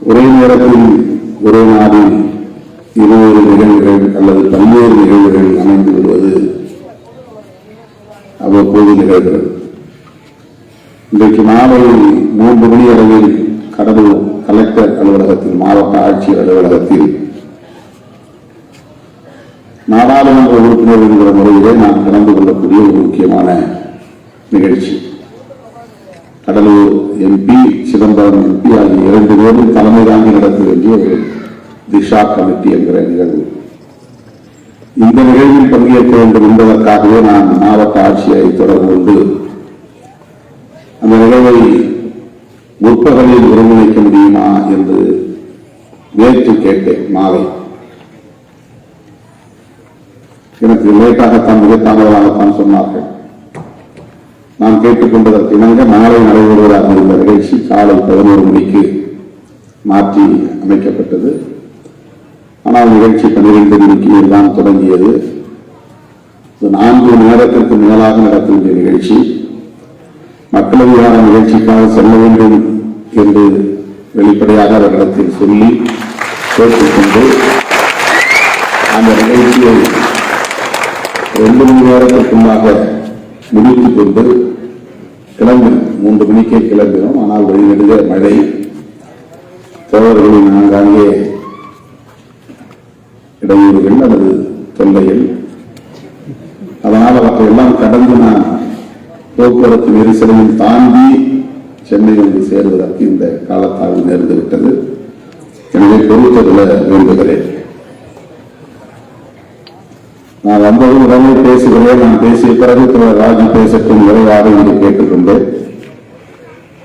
ஒரே நேரத்தில் ஒரே நாளில் இருவேறு நிகழ்வுகள் அல்லது பல்வேறு நிகழ்வுகள் அமைந்து விடுவது அவ்வப்போது நிகழ்கிறது. இன்றைக்கு மாலை 3 மணி அளவில் கடலூர் கலெக்டர் அலுவலகத்தில், மாவட்ட ஆட்சியர் அலுவலகத்தில் நாடாளுமன்ற உறுப்பினர் என்கிற முறையிலே நான் கலந்து கொள்ளக்கூடிய ஒரு முக்கியமான நிகழ்ச்சி. கடலூர் எம்பி, சிதம்பரம் எம்பி ஆகிய 2 பேரும் தலைமை தாங்கி நடத்த வேண்டிய ஒரு திஷா கமிட்டி என்கிற நிகழ்வு. இந்த நிகழ்வில் பங்கேற்க வேண்டும் என்பதற்காகவே நான் மாவட்ட ஆட்சியரை தொடர்பு கொண்டு அந்த நிகழ்வை முற்பகலில் ஒருங்கிணைக்க முடியுமா என்று நேற்று கேட்டேன். மாலை எனக்கு லேட்டாகத்தான், மிக தாமதமாகத்தான் சொன்னார்கள். நான் கேட்டுக்கொண்டதற்கு இணங்க மாலை நடைபெறுவதாக இருந்த நிகழ்ச்சி காலை 11 மணிக்கு மாற்றி அமைக்கப்பட்டது. ஆனால் நிகழ்ச்சி 12 மணிக்கு எல்லாம் தொடங்கியது. 4 மணி நேரத்திற்கு மேலாக நடத்த வேண்டிய நிகழ்ச்சி. மக்களவையான நிகழ்ச்சிக்காக செல்ல வேண்டும் என்று வெளிப்படையாக அவர்களிடத்தில் சொல்லி கேட்டுக்கொண்டு அந்த நிகழ்ச்சியை 2 மணி நேரத்திற்குள்ளாக முடித்துக் கொண்டு கிளம்பினோம். 3 மணிக்கே கிளம்பினோம். ஆனால் வழிநெடுக மழை, தோழர்களின் ஆங்காங்கே இடையூறுகள் அல்லது தொல்லைகள். அதனால் அவற்றையெல்லாம் கடந்து நான் போக்குவரத்து நெரிசலையும் தாண்டி சென்னை வந்து சேருவதற்கு இந்த காலத்தால் நேர்ந்துவிட்டது. எனவே பொறுத்தருள வேண்டுகிறேன். நான் வந்ததும் உடனே பேசுகிறேன். நான் பேசிய பிறகு திரு ராஜு பேசட்டும் விரைவாக என்று கேட்டுக்கொண்டேன்.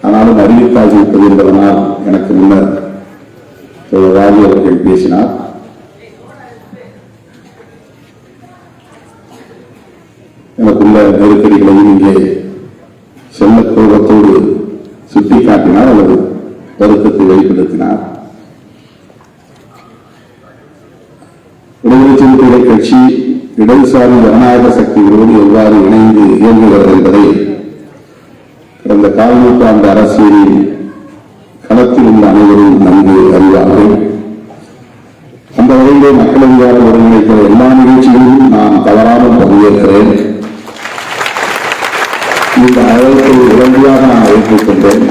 ஆனாலும் அறிவித்தாகிவிட்டது என்பதனால் எனக்கு முன்னர் திரு ராஜு அவர்கள் பேசினார். எனக்குள்ள நெருக்கடிகளையும் இங்கே செல்ல கோபத்தோடு சுட்டிக்காட்டினார் அல்லது வருத்தத்தை வெளிப்படுத்தினார். விடுதலை சிறுத்தைகள் கட்சி இடதுசாரி ஜனநாயக சக்திகளோடு எவ்வாறு இணைந்து இயங்குகிறது என்பதை கடந்த கால் நூற்றாண்டு அரசியலில் களத்தில் உள்ள அனைவரும் நன்கு அறிவார்கள். அந்த வகையிலே மக்களவையாக ஒருங்கிணைக்கிற எல்லா நிகழ்ச்சிகளிலும் நான் தவறாமல் பங்கேற்கிறேன். இந்த அழைப்பை உடனடியாக நான் ஏற்றுக்கொண்டேன்.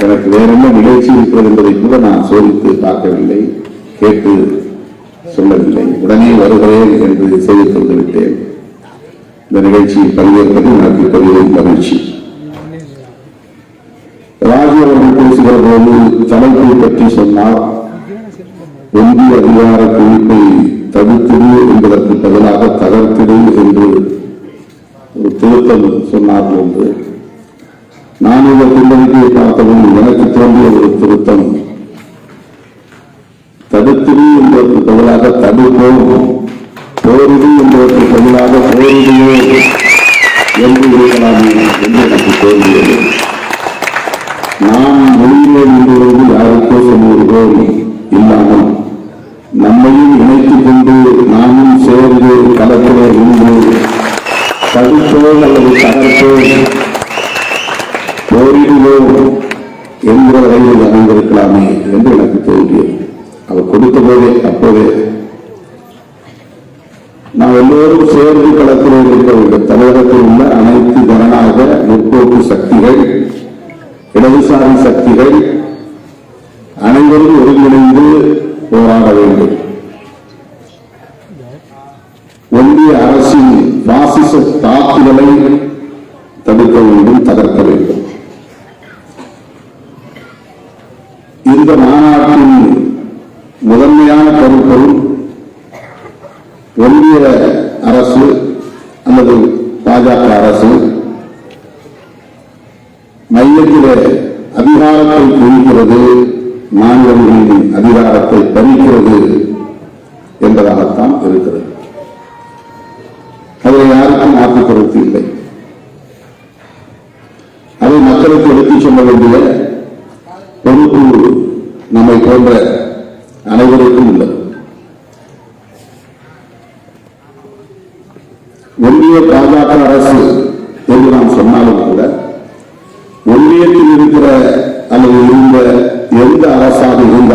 எனக்கு வேறென்ன நிகழ்ச்சி இருக்கிறது என்பதை கூட நான் சோதித்து பார்க்கவில்லை, கேட்டு சொல்லவில்லை. உடனே வருகிறேன் என்று செய்து கொண்டு விட்டேன். இந்த நிகழ்ச்சியில் பங்கேற்பது எனக்கு பெரிய மகிழ்ச்சி. ராஜு அவர்கள் பேசுகிற போது தலைப்பை பற்றி சொன்னார். ஒன்றிய அதிகார குவிப்பை தடுத்திடு என்பதற்கு பதிலாக தகர்த்திடு என்று ஒரு திருத்தம் சொன்னார்கள் என்று நான் இந்த பின்னணியை பார்த்ததும் எனக்கு தோன்றிய ஒரு திருத்தம், தடுத்திடு என்பதற்கு பதிலாக தடுப்போம், போரிடு என்பதற்கு பதிலாக போரிடுவோ என்று இருக்கலாமே என்று எனக்கு தோன்றியது. நாம் மொழியிலே நின்றுவது யாருக்கோ சொல்லுவதோ இல்லாமல் நம்மையும் இணைத்துக் கொண்டு நாமும் சேர்ந்து களத்திலே நின்று தடுப்போம் அல்லது தகர்ப்போம், போரிடுவோம் என்கிற வகையில் அமைந்திருக்கலாமே என்று எனக்கு தோன்றியது. அவர் கொடுத்த போதே அப்போதே நாம் எல்லோரும் சேர்ந்து களத்திலே இருக்க வேண்டும். தமிழகத்தில் உள்ள அனைத்து ஜனநாயக முற்போக்கு சக்திகள், இடதுசாரி சக்திகள் அனைவரும் ஒருங்கிணைந்து போராட வேண்டும். ஒன்றிய அரசின் பாசிச தாக்குதலை தடுக்க வேண்டும், தகர்க்க வேண்டும். இந்த மாநாட்டின் முதன்மையான கருப்பொருள் ஒன்றிய அரசு அல்லது பாஜக அரசு மையத்திலே அதிகாரத்தை குவிக்கிறது, மாநிலங்களின் அதிகாரத்தை பறிக்கிறது என்பதாகத்தான் இருக்கிறது. அதில் யாருக்கும் மாற்று கருத்து இல்லை. அதை மக்களுக்கு எடுத்துச் சொல்ல வேண்டிய பொறுப்பு நம்மை போன்ற அனைவருக்கும் உள்ளது. ஒன்றிய பாஜக அரசு என்று நாம் சொன்னாலும் கூட ஒன்றியத்தில் இருக்கிற அல்லது இருந்த எந்த அரசாக இருந்தாலும்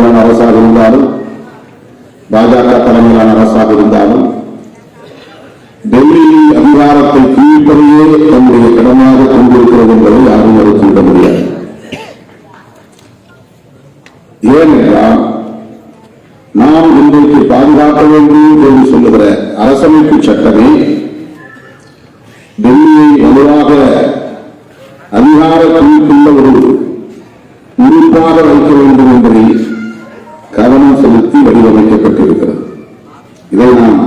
தலைமையிலான அரசாக இருந்தாலும் பாஜக தலைமையிலான அரசாக இருந்தாலும் டெல்லியில் அதிகாரத்தை கீழ்ப்பதையே தன்னுடைய கடமையாக கொண்டிருக்கிறது என்பதை யாரும் மறுத்துவிட முடியாது. ஏனென்றால் நாம் இன்றைக்கு பாதுகாக்க வேண்டும் என்று சொல்லுகிற அரசமைப்பு சட்டமே டெல்லியை வலுவாக அதிகார குழுக்குள்ள ஒரு உறுப்பாக வைக்க வேண்டும் என்பதை கவனம் செலுத்தி வடிவமைக்கப்பட்டிருக்கிறது. இதை நாம்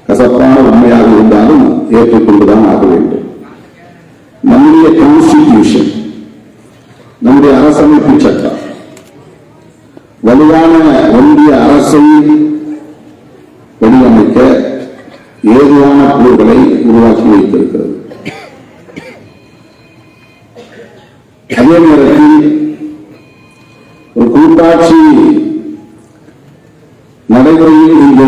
கசப்பான உண்மையாக இருந்தாலும் ஏற்றுக்கொண்டுதான் ஆக வேண்டும். நம்முடைய கான்ஸ்டிடியூஷன், நம்முடைய அரசமைப்பு சட்டம் வலுவான ஒன்றிய அரசை வடிவமைக்க ஏதுவான கூறுகளை உருவாக்கி வைத்திருக்கிறது. அதே நேரத்தில் ஒரு கூட்டாட்சி நடைமுறையில் இங்கே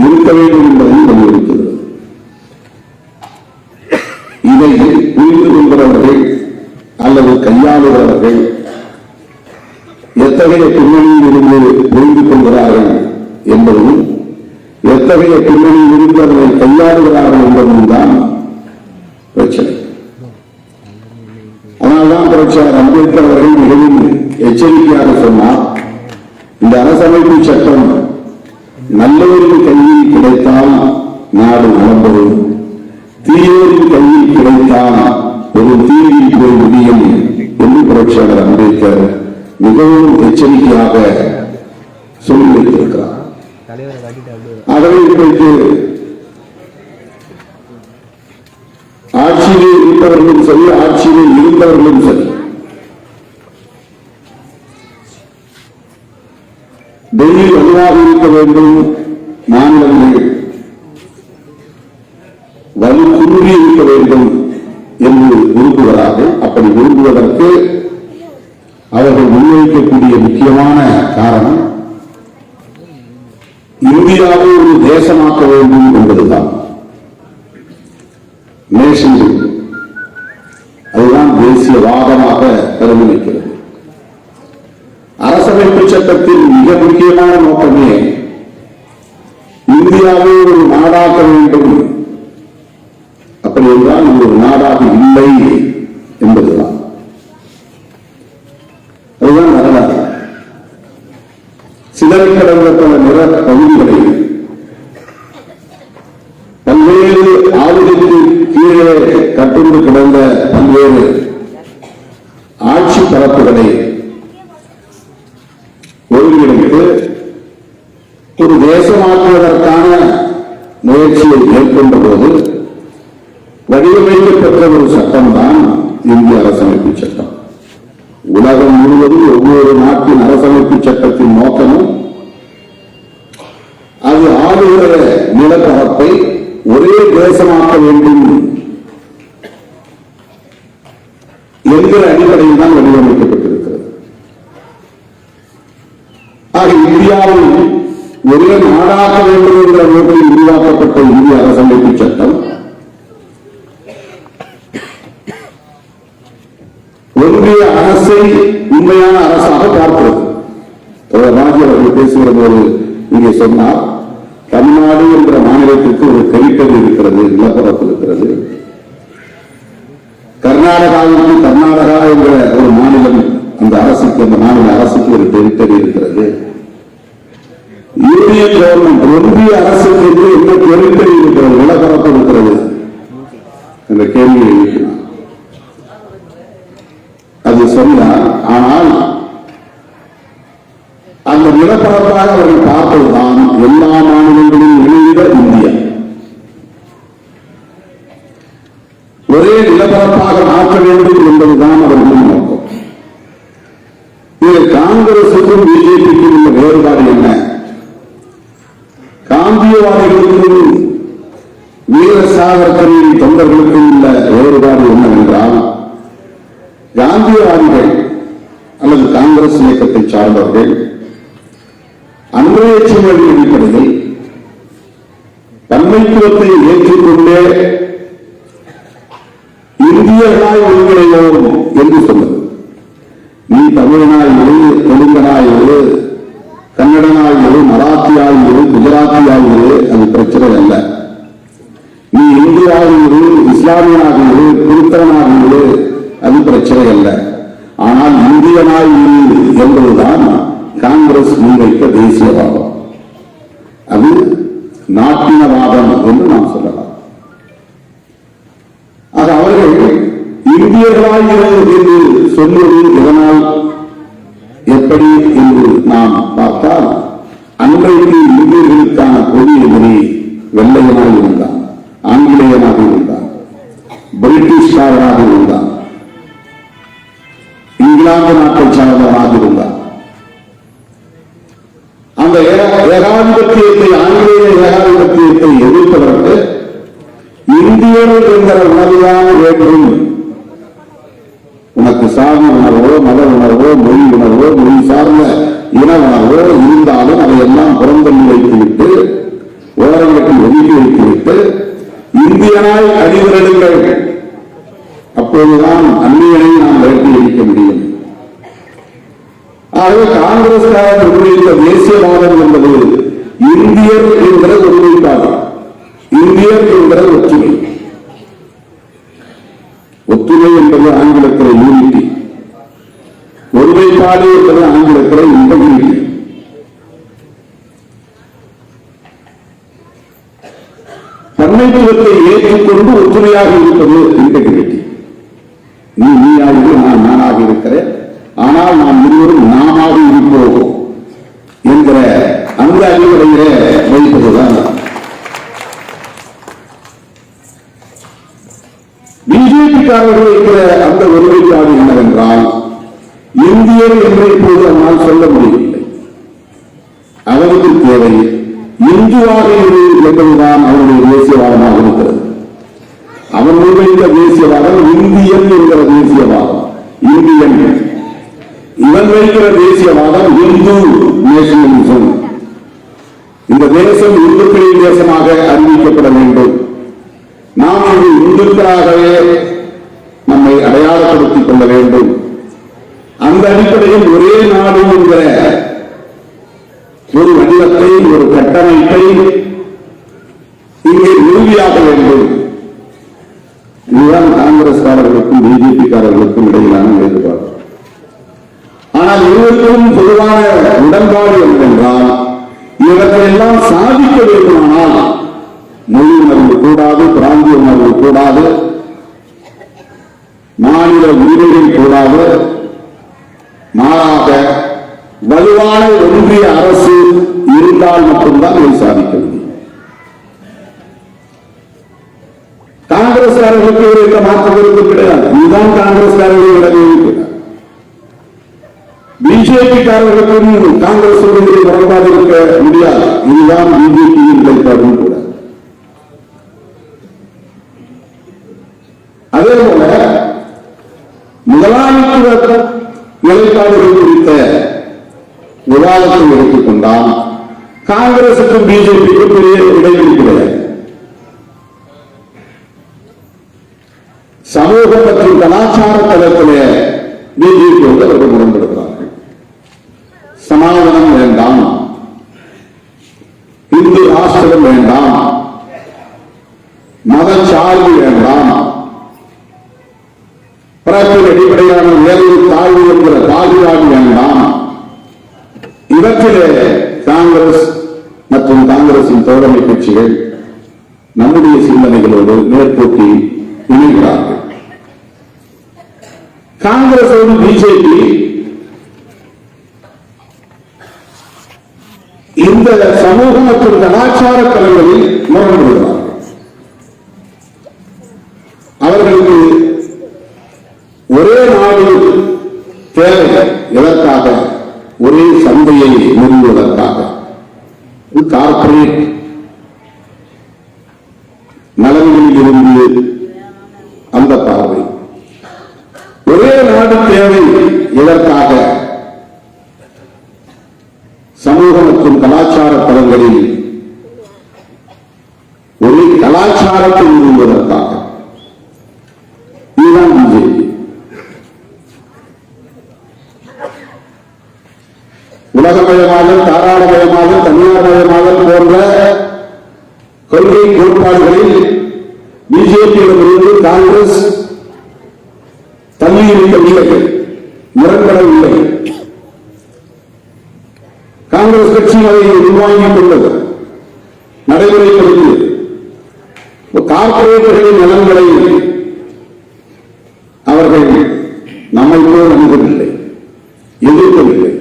இருக்க வேண்டும் என்பதையும் வலியுறுத்துகிறது. இதை புரிந்து கொள்கிறவர்கள் அல்லது கையாளுகிறவர்கள் எத்தகைய பின்னணியில் இருந்து புரிந்து கொள்கிறார்கள் என்பதும் எத்தகைய பின்னணியில் இருந்து அதனை கையாளுகிறார்கள் என்பதும் தான் பிரச்சனை. அதனால்தான் புரட்சியாளர் அம்பேத்கர் அவர்கள் மிகவும் எச்சரிக்கையாக சொன்னார், இந்த அரசமைப்பு சட்டம் நல்லவரின் கையில் கிடைத்தால் நாடு நலம்பெறும், தீயோரின் கையில் கிடைத்தால் ஒரு தீயில் போய் முடியும் என்று புரட்சியாளர் அம்பேத்கர் மிகவும் எச்சரிக்கையாக சொல்லி வைத்திருக்கிறார். ஆகவே இன்றைக்கு ஆட்சியிலே இருப்பவர்களும் சரி, ஆட்சியிலே இருந்தவர்களும் சரி, டெல்லி வலுவாக இருக்க வேண்டும், மாநிலங்கள் வலு குன்றி இருக்க வேண்டும் என்று விரும்புகிறார்கள். அப்படி விரும்புவதற்கு அவர்கள் முன்வைக்கக்கூடிய முக்கியமான காரணம் இந்தியாவை ஒரு தேசமாக்க வேண்டும் என்பதுதான். நேஷன், அதுதான் தேசியவாதமாக பரிணமிக்கிறது. அரசமைப்பு சட்டத்தின் மிக முக்கியமான நோக்கமே இந்தியாவை ஒரு நாடாக்க வேண்டும். அப்படி என்றால் இது ஒரு நாடாக இல்லை என்பதுதான். அதுதான் வரலாறு. சிதறிக் கடந்த பல நிற பகுதிகளை பல்வேறு ஆளுகைக்கு கீழே கட்டுண்டு கிடந்த பல்வேறு ஆட்சி பரப்புகளை ஒருங்கிணைத்து ஒரு தேசமாக்குவதற்கான முயற்சியை மேற்கொண்ட போது வடிவமைக்கப்பட்ட ஒரு சட்டம்தான் இந்திய அரசமைப்பு சட்டம். உலகம் முழுவதும் ஒவ்வொரு நாட்டின் அரசமைப்பு சட்டத்தின் நோக்கமும் அது ஆளுகிற நிலப்பரப்பை ஒரே தேசமாக்க வேண்டும் என்கிற அடிப்படையில் தான் வடிவமைக்கப்பட்டிருக்கிறது. ஆக இந்தியாவில் ஒரே நாடாக்க வேண்டும் என்ற நோக்கில் உருவாக்கப்பட்ட இந்திய அரசமைப்பு சட்டம் ஒன்றிய அரசை உண்மையான அரசாக பார்க்கிறது. ராஜி அவர்கள் பேசுகிற போது இங்கே சொன்னார், தமிழ்நாடு என்ற மாநிலத்திற்கு ஒரு டெரிட்டரி இருக்கிறது, நிலப்பரப்பு இருக்கிறது. கர்நாடகாவுக்கு கர்நாடகா என்ற ஒரு மாநிலம், அந்த அரசுக்கு, அந்த மாநில அரசுக்கு ஒரு டெரிட்டரி இருக்கிறது. யூனியன் கவர்மெண்ட், ஒன்றிய அரசுக்கு என்ன டெரிட்டரி இருக்கிறது, நிலப்பரப்பு இருக்கிறது என்ற கேள்வியை எழுப்பினார். அது சரிதான். ஆனால் அந்த நிலப்பரப்பாக அவர்கள் பார்ப்பதுதான் எல்லா மாநிலங்களிலும் இணைந்த இந்தியா. ஒரே நிலப்பரப்பாக மாற்ற வேண்டும் என்பதுதான் அவர்களின் நோக்கம். இதில் காங்கிரசுக்கும் பிஜேபிக்கும் உள்ள வேறுபாடு என்ன? காந்தியவாதிகளுக்கும் வீர சாவர்கரின் தொண்டர்களுக்கும் உள்ள வேறுபாடு என்னவென்றால், காந்தியவாதிகள் அல்லது காங்கிரஸ் இயக்கத்தை சார்ந்தவர்கள் அன்றைய சூழலின் அடிப்படையில் தன்மைத்துவத்தை ஏற்றுக்கொண்டே இந்தியர்களாய் ஒருங்கிணைவோம் என்று சொன்னது. நீ தமிழ்நாடு ஆயிரு, கன்னடனாயிரு, மராத்தி ஆயிரு, குஜராத்தி ஆயிரு, அது பிரச்சனை அல்ல. நீ இந்துவாகிரு, இஸ்லாமியனாகிரு, கிறிஸ்தவனாகிரு, அது பிரச்சனை அல்ல. ஆனால் இந்தியனாயிரு என்பதுதான் காங்கிரஸ் முன்வைத்த தேசியவாதம். அது நாட்டினவாதம் என்று நாம் சொல்லலாம். ஆக அவர்கள் இந்தியர்களாகிறது என்று சொல்வது எதனால், எப்படி என்று நாம் பார்த்தால், அன்றைக்கு இந்தியர்களுக்கான கொடி எதிரி வெள்ளையனாக இருந்தான், ஆங்கிலேயனாக இருந்தான், பிரிட்டிஷ்காரனாக இருந்தான், இங்கிலாந்து நாட்டை சார்ந்தவனாக இருந்தான். அந்த ஏகாதிபத்தியத்தை, ஆங்கிலேய ஏகாதிபத்தியத்தை எதிர்ப்பதற்கு இந்தியர்கள் என்கிற உணர்வுதான் வேண்டும். உனக்கு சாதி உணர்வோ, மத உணர்வோ, மொழி உணர்வோ, மொழி சார்ந்த இன உணர்வோ இருந்தாலும் அதையெல்லாம் புறந்தள்ளி வைத்துவிட்டு, ஓரங்கட்டி ஒதுக்கி வைத்துவிட்டு இந்தியனாய் அடிவிரலுங்கள். அப்போதுதான் அந்நியனை நாம் விரட்டி அடிக்க முடியும். ஆகவே காங்கிரஸ் முன்வைத்த தேசியவாதம் என்பது இந்தியர் என்கிற ஒருமைப்பாடு, இந்தியர் என்கிற ஒற்றுமை. ஒற்றுமை என்பது ஆங்கிலத்தில் யூனிட்டி, ஒருமைப்பாடு என்பது ஆங்கிலத்தில் இன்டெகிரிட்டி. தன்மைத்துவத்தை ஏற்றுக்கொண்டு ஒற்றுமையாக இருப்பது இன்டெகிரிட்டி. நீ நீயாக, நான் நானாக இருக்கிறேன், ஆனால் நாம் இருவரும் நாமாக இருப்போம் என்கிற அந்த அடிப்படையிலே வைப்பதுதான். பிஜேபிக்காரர்கள் இருக்கிற அந்த ஒருமைப்பாடு என்னவென்றால், இந்தியர் என்று இப்போது அவனால் சொல்ல முடியவில்லை. அவருக்கு தேவை இந்துவாக இரு என்பதுதான் அவருடைய தேசியவாதமாக இருக்கிறது. அவன் முன்வைத்த தேசியவாதம் இந்தியன் என்கிற தேசியவாதம், இந்தியன். இவன் வைக்கிற தேசியவாதம் இந்து நேஷனலிசம். இந்த தேசம் இந்துக்களின் தேசமாக அறிவிக்கப்பட வேண்டும், நாம் இது இந்துக்களாகவே நம்மை அடையாளப்படுத்திக் கொள்ள வேண்டும், அந்த அடிப்படையில் ஒரே நாடு என்கிற ஒரு வடிவத்தை, ஒரு கட்டமைப்பை இங்கே உறுதியாக வேண்டும். இதுதான் காங்கிரஸ்காரர்களுக்கும் பிஜேபிக்காரர்களுக்கும் இடையிலான வேறுபாடு. ஆனால் இருவருக்கும் பொதுவான உடன்பாடு என்னவென்றால், இவற்றையெல்லாம் சாதிக்க வேண்டுமானால் மொழி உணர்வு கூடாது, பிராந்திய உணர்வு கூடாது, மாநில உரிமைகள் கூடாது, மாறாக வலுவான ஒன்றிய அரசு இருந்தால் மட்டும்தான் இதை சாதிக்க முடியும். காங்கிரஸ்காரர்களுக்கு இந்த மாற்றத்திற்கு கிடையாது. இதுதான் காங்கிரஸ்காரர்கள் விளங்குகிறார். பிஜேபிக்காரர்களுக்கும் காங்கிரஸ் முரண்பாடு இருக்க முடியாது. இதுதான் பிஜேபியின் நிலைப்பாடும் கூட. அதே போல முதலாளித்துவ நிலைப்பாடுகள் குறித்த விவாதத்தை எடுத்துக் கொண்டால் காங்கிரசுக்கும் பிஜேபிக்கும் பெரிய இடைவெளி கிடையாது. சமூக மற்றும் கலாச்சார தளத்திலே பிஜேபியோடு அவர்கள் முரண்படுகிறார்கள். சமாதானம் வேண்டாம், இந்து ராஷ்டிரம் வேண்டாம், மதச்சார்பு வேண்டாம், பிறப்பின் அடிப்படையான உயர்வு தாழ்வு என்கிற பாகுபாடு வேண்டாம். இவற்றிலே காங்கிரஸ் மற்றும் காங்கிரசின் தோழமை கட்சிகள் நம்முடைய சிந்தனைகளோடு மேற்கோட்டி இணைகிறார்கள். காங்கிரஸோடு பிஜேபி இந்த சமூக மற்றும் கலாச்சார தளங்களில் முரண்படுகிறார்கள். அவர்களுக்கு ஒரே நாடு தேவை. எதற்காக? ஒரே சந்தையை நிறுவுவதற்காக. கார்ப்பரேட் நலன்களில் இருந்து அந்த பார்வை. ஒரே நாடு தேவை. எதற்காக? சமூக மற்றும் கலாச்சார தளங்களில் ஒரே கலாச்சாரத்தை நிறுவுவதற்காக. இதுதான் பிஜேபி. உலகமயமாதல், தாராளமயமாதல், தனியார் மயமாதல் போன்ற கொள்கை கோட்பாடுகளில் பிஜேபியிடமிருந்து காங்கிரஸ் தள்ளியிருக்கவில்லை, முரண்படவில்லை. காங்கிரஸ் கட்சி அதை உள்வாங்கிக் கொண்டது, நடைமுறைப்படுத்தியது. கார்ப்பரேட்டுகளின் நலன்களை அவர்கள் நம்மை போல் அணுகவில்லை, எதிர்க்கவில்லை.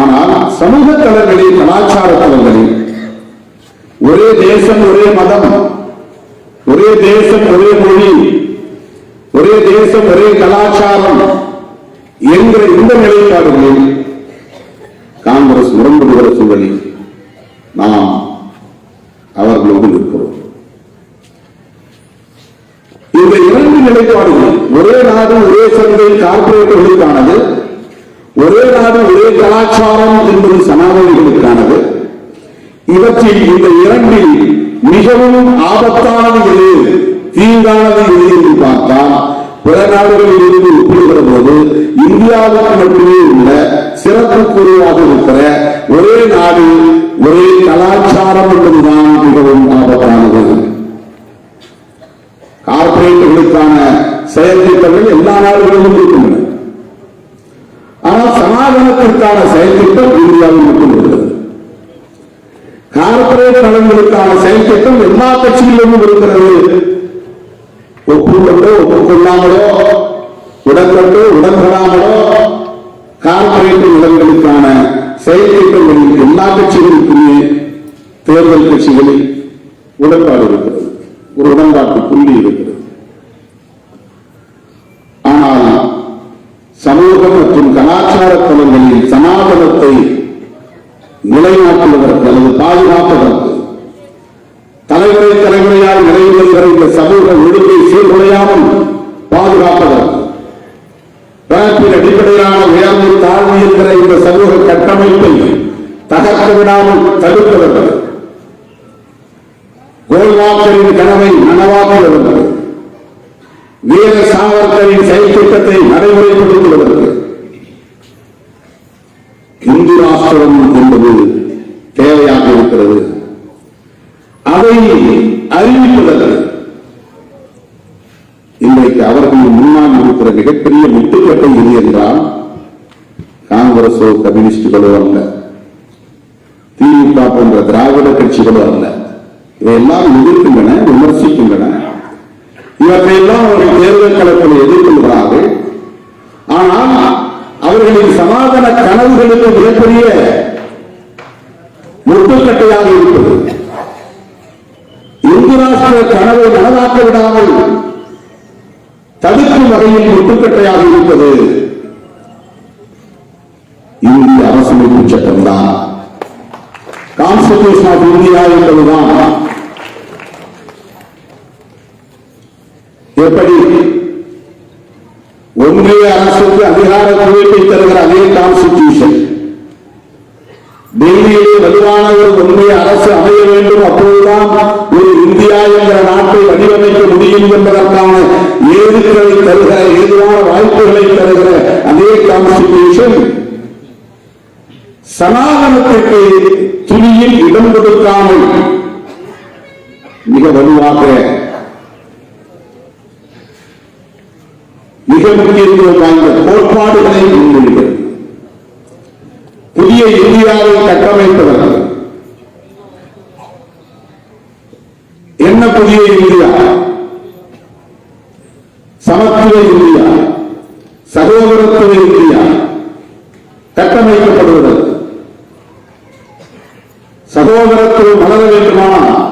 ஆனால் சமூக தளங்களில், கலாச்சார தளங்களில் ஒரே தேசம் ஒரே மதம், ஒரே தேசம் ஒரே மொழி, ஒரே தேசம் ஒரே கலாச்சாரம் என்கிற இந்த நிலைப்பாடுகளில் காங்கிரஸ் முரண்படுகிற சூழலில் நாம் அவர்களோடு இருக்கிறோம். இந்த இரண்டு நிலைப்பாடுகள், ஒரே நாடு ஒரே சந்தை கார்ப்பரேட்டுகளுக்கானது, ஒரே நாடு ஒரே கலாச்சாரம் என்பது சனாதனிகளுக்கானது. இவற்றில் இந்த இரண்டில் மிகவும் ஆபத்தானது எது, தீங்கானது எது என்று பார்த்தால், பிற நாடுகளில் இருந்து ஒப்பிடுகிற போது இந்தியாவுக்கு மட்டுமே உள்ள சிறப்புக்குரியவாக இருக்கிற ஒரே நாடு ஒரே கலாச்சாரம் என்பதுதான் மிகவும் ஆபத்தானது. கார்ப்பரேட்டுகளுக்கான செயல் திட்டங்கள் எல்லா நாடுகளிலும் இருக்கின்றன. ஆனால் சனாதனத்திற்கான செயல் திட்டம் இந்தியாவில் மட்டும் இருக்கிறது. கார்ப்பரேட் நலன்களுக்கான செயல் திட்டம் எல்லா கட்சிகளிலும் இருக்கிறது. ஒப்புக்கொண்டோ ஒப்புக்கொள்ளாமலோ, உடன்பட்டோ உடன்படாமலோ கார்ப்பரேட் நலன்களுக்கான செயல் திட்டங்களில் எல்லா கட்சிகளுக்குமே தேர்தல் கட்சிகளில் உடன்பாடு இருக்கிறது, ஒரு உடன்பாட்டு புள்ளி இருக்கிறது. ஆனால் சமூக மற்றும் கலாச்சார தளங்களில் சனாதனத்தை நிலைநாட்டுவதற்கு அல்லது பாதுகாப்பதற்கு, தலைமுறை தலைமுறையால் நிறைவு வருகிற இந்த சமூக ஒழுங்கை சீர்குலையாமல் பாதுகாப்பதற்கு, பிறப்பின் அடிப்படையிலான உயர்வு தாழ்வு என்கிற இந்த சமூக கட்டமைப்பை தகர்க்க விடாமல் தடுப்பதற்கு, கோல்வாக்கரின் கனவை நனவாக்குவதற்கு, வீர சாவர்கரின் செயல் திட்டத்தை நடைமுறைப்படுத்துவதற்கு இந்து ராஷ்டிரம் என்பது தேவையாக இருக்கிறது. அதை அறிவிப்பதற்கு இன்றைக்கு அவர்களின் முன்னால் இருக்கிற மிகப்பெரிய முட்டுக்கட்டை இது என்றால் காங்கிரசோ கம்யூனிஸ்டுகளோ அல்ல, திமுக போன்ற திராவிட கட்சிகளோ அல்ல. இதையெல்லாம் எதிர்க்கின்றன, விமர்சிக்கின்றன. இவற்றையெல்லாம் அவர்கள் தேர்தல் களத்தில் எதிர்கொள்கிறார்கள். ஆனால் அவர்களின் சனாதன கனவுகளுக்கு மிகப்பெரிய முட்டுக்கட்டையாக இருப்பது, இந்து ராஷ்டிர கனவை நனவாக்க விடாமல் தடுக்கும் வகையில் முட்டுக்கட்டையாக இருப்பது இந்திய அரசமைப்பு சட்டம்தான், கான்ஸ்டிடியூஷன் ஆஃப் இந்தியா என்பதுதான். எப்படி ஒன்றிய அரசுக்கு அதிகார குவிப்பை தருகிற அதே கான்ஸ்டிடியூஷன், டெல்லியிலே வலுவான ஒரு ஒன்றிய அரசு அமைய வேண்டும், அப்போதுதான் ஒரு இந்தியா என்ற நாட்டை வடிவமைக்க முடியும் என்பதற்கான ஏதுக்களை தருகிற, ஏதுவான வாய்ப்புகளை தருகிற அதே கான்ஸ்டிடியூஷன் சனாதனத்திற்கு துணியில் இடம் கொடுக்காமல் மிக வலுவாக, மிக முக்கியத்துவம் வாய்ந்த கோட்பாடுகளை முன்மொழிகிறது. புதிய இந்தியாவை கட்டமைப்பதற்கு என்ன புதிய இந்தியா? சமத்துவ இந்தியா, சகோதரத்துவ இந்தியா கட்டமைக்கப்படுவதற்கு, சகோதரத்துவம் வளர வேண்டுமானால்,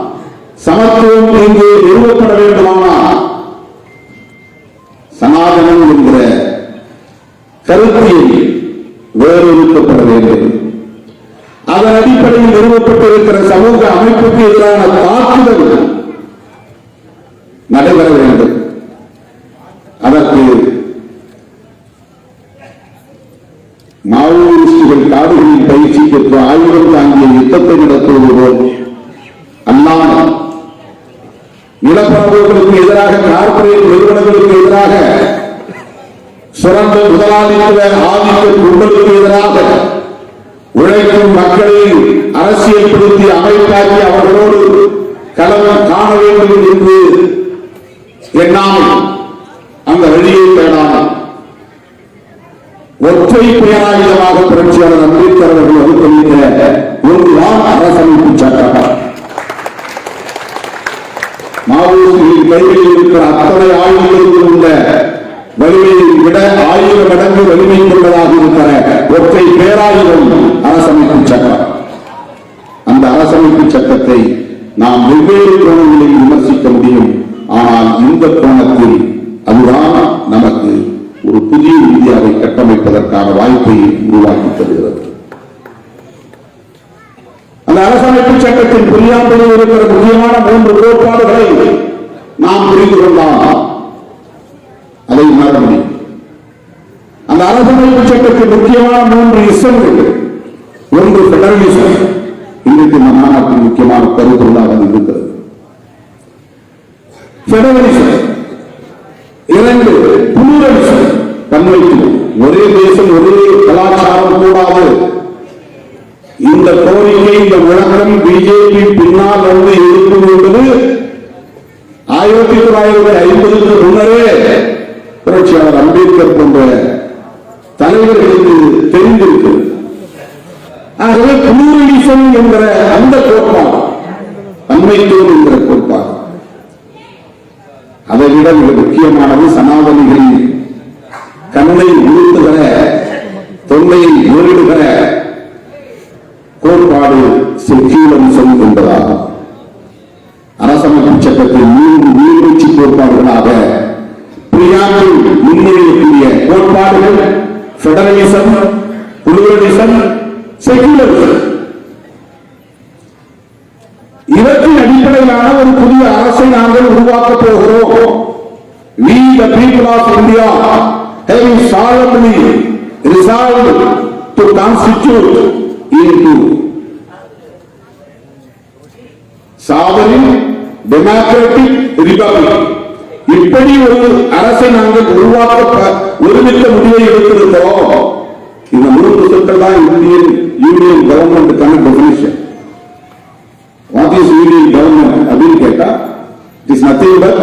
சமத்துவம் இங்கே நிறுவப்பட வேண்டுமானால் சனாதனம் என்கிற கருத்தியல் வேறுபடுத்தப்பட வேண்டும். அதன் அடிப்படையில் நிறுவப்பட்டிருக்கிற சமூக அமைப்புக்கு எதிரான தாக்குதல் நடைபெற வேண்டும். அதற்கு மாவோயிஸ்டுகள் காடுகளில் பயிற்சி பெற்று ஆயுதம் தாங்கிய யுத்தத்தை நடத்துவது போல் அல்லாமல் நிலப்பரப்புகளுக்கு எதிராக, கார்ப்பரேட் நிறுவனங்களுக்கு எதிராக சுரண்ட முதலாளித்துவ ஆதிக்க கும்பலுக்கு எதிராக உழைக்கும் மக்களை அரசியல்படுத்தி அமைப்பாக்கி அவர்களோடு களம் காண வேண்டும் என்று எண்ணாமல் அந்த வழியை தேடாமல் ஒற்றை பேராயுதமாக புரட்சியாளர் அம்பேத்கர் அவர்கள் வகுத்தளித்த ஒன்றுதான் அரசமைப்பு சட்டம். மாவோயிஸ்டுகளின் கைகளில் இருக்கிற அத்தனை ஆயுதங்களுக்கு உள்ள வலிமையை விட 1000 மடங்கு வலிமை கொண்டதாக இருக்கிற ஒற்றை பேராயுதம் அரசமைப்பு சட்டம். அந்த அரசமைப்பு சட்டத்தை நாம் வெவ்வேறு கோணங்களில் விமர்சிக்க முடியும். ஆனால் இந்த கோணத்தில் அதுதான் நமக்கு ஒரு புதிய இந்தியாவை கட்டமைப்பதற்கான வாய்ப்பை உருவாக்கி தருகிறது. அந்த அரசமைப்பு சட்டத்தின் புரியாமல் இருக்கிற முக்கியமான 3 கோட்பாடுகளை நாம் புரிந்து கொண்டால் அதை உணர முடியும். அந்த அரசமைப்பு சட்டத்தின் முக்கியமான 3 இசங்கள். ஒன்று பெடரலிசம், இன்றைக்கு இந்த மாநாட்டின் முக்கியமான கருப்பொருளாக இருக்கிறது. பெடரலிசம். 2 புளூரலிசம், பன்மைத்துவம். ஒரே தேசம் ஒரே கலாச்சாரம் கூடாது. இந்த கோரிக்கை, இந்த முழக்கம் பிஜேபி பின்னால் வந்து இருக்கும் என்பது 1950க்கு முன்னரே புரட்சியாளர் அம்பேத்கர் போன்ற தலைவர்களுக்கு தெரிந்திருக்கு. ஆகவே புளூரலிசம் என்கிற அந்த கோட்பாடு, பன்மைத்துவம் என்கிற கோட்பாடு, அதை விட மிக முக்கியமானது சனாதனிகளின் கண்ணை உறுத்துகிற, தொண்டையை நேரிடுகிற கோட்பாடு செக்யூலரிசம் என்பதாகும். அரசமைப்பு சட்டத்தில் 3 நீர்வீழ்ச்சி கோட்பாடுகளாக பிரியாம்பிள் முன்மொழியக்கூடிய கோட்பாடுகள் பெடரலிசம், புளூரலிசம், செக்யூலரிசம். இவற்றின் அடிப்படையிலான ஒரு புதிய அரசை நாங்கள் உருவாக்கப் போகிறோம். We the people of India have solemnly resolved to constitute into sovereign democratic republic. இப்படி ஒரு அரசை நாங்கள் உருவாக்க ஒருமித்த முடிவை எடுத்திருக்கிறோம். இந்த 3 சொற்கள் தான் இந்தியன் யூனியன் கவர்மெண்ட்டுக்கான definition. What is union government அப்படின்னு கேட்டா, it is nothing but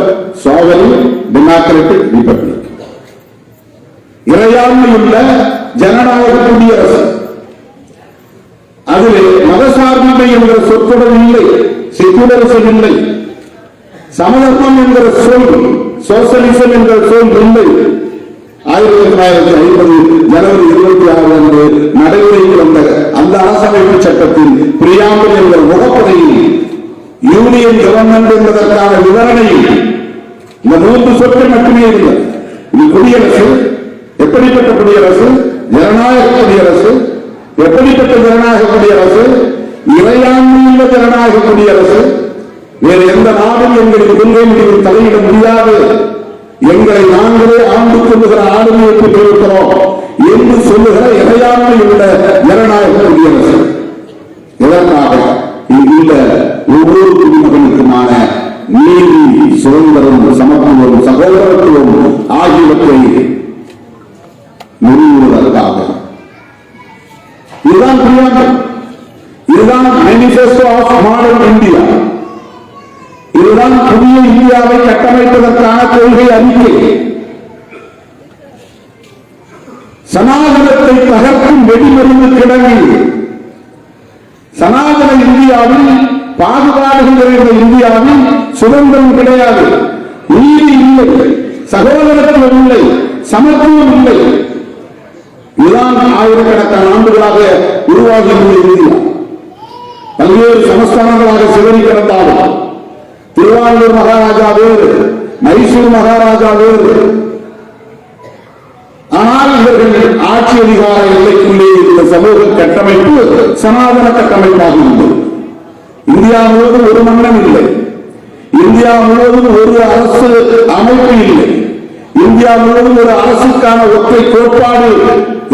sovereign democratic republic. இறையாண்மையுள்ள ஜனநாயக குடியரசு. அதில் மதசார்பின்மை என்கிற சொற்களுடன் இல்லை, செகுலரிசம் இல்லை, சமதர்மம் என்கிற சொல், சோசலிசம் என்கிற சொல் இல்லை. 1950 ஜனவரி 26 அன்று நடைமுறைக்கு வந்த அந்த அரசமைப்பு சட்டத்தின் பிரியாம்பிள் என்கிற முகப்படையில் யூனியன் கவர்மெண்ட் என்பதற்கான விவரணையில் இந்த 3 சொற்கள் மட்டுமே இல்லை. இது குடியரசு. எப்படிப்பட்ட குடியரசு? ஜனநாயக குடியரசு. எப்படிப்பட்ட ஜனநாயக குடியரசு? இறையாண்மையுள்ள ஜனநாயக குடியரசு. வேறு எந்த நாடும் எங்களுக்கு கொள்கை முடிவில் தலையிட முடியாது, எங்களை நாங்களே ஆண்டு கொள்ளுகிற ஆளுமையை பெற்றிருக்கிறோம் என்று சொல்லுகிற இறையாண்மை உள்ள ஜனநாயக குடியரசு. இதற்காக இந்த ஒவ்வொரு குடிமகனுக்குமான நீதி, சுதந்திரம், சமத்துவம், சகோதரத்துவம் ஆகியவற்றை நிறுவுவதற்காக இதுதான் பிரியாம்பிள். இதுதான் மேனிஃபெஸ்டோ ஆஃப் மாடர்ன் இந்தியா. இதுதான் புதிய இந்தியாவை கட்டமைப்பதற்கான கொள்கை அறிக்கை. சனாதனத்தை தகர்க்கும் வெடிமருந்து கிடங்கி சனாதன இந்தியாவில், பாகுபாடுகள் நிறைந்த இந்தியாவில் சுதந்திரம் கிடையாது, நீதி இல்லை, சகோதரத்துவம் இல்லை, சமத்துவம் இல்லை. இதுதான் ஆயிரக்கணக்கான ஆண்டுகளாக உருவாகியுள்ள இந்தியா. பல்வேறு சமஸ்தானங்களாக சிதறி கிடந்தாலும் திருவாரூர் மகாராஜா வேறு, மைசூர் மகாராஜா வேறு. ஆனால் இவர்கள் ஆட்சி அதிகார எல்லைக்குள்ளே இருந்த சமூக கட்டமைப்பு சனாதன கட்டமைப்பாக இருந்தது. இந்தியா முழுவதும் ஒரு மன்னன் இல்லை, இந்தியா முழுவதும் ஒரு அரசு அமைப்பு இல்லை, இந்தியா முழுவதும் ஒரு அரசுக்கான ஒற்றை கோட்பாடு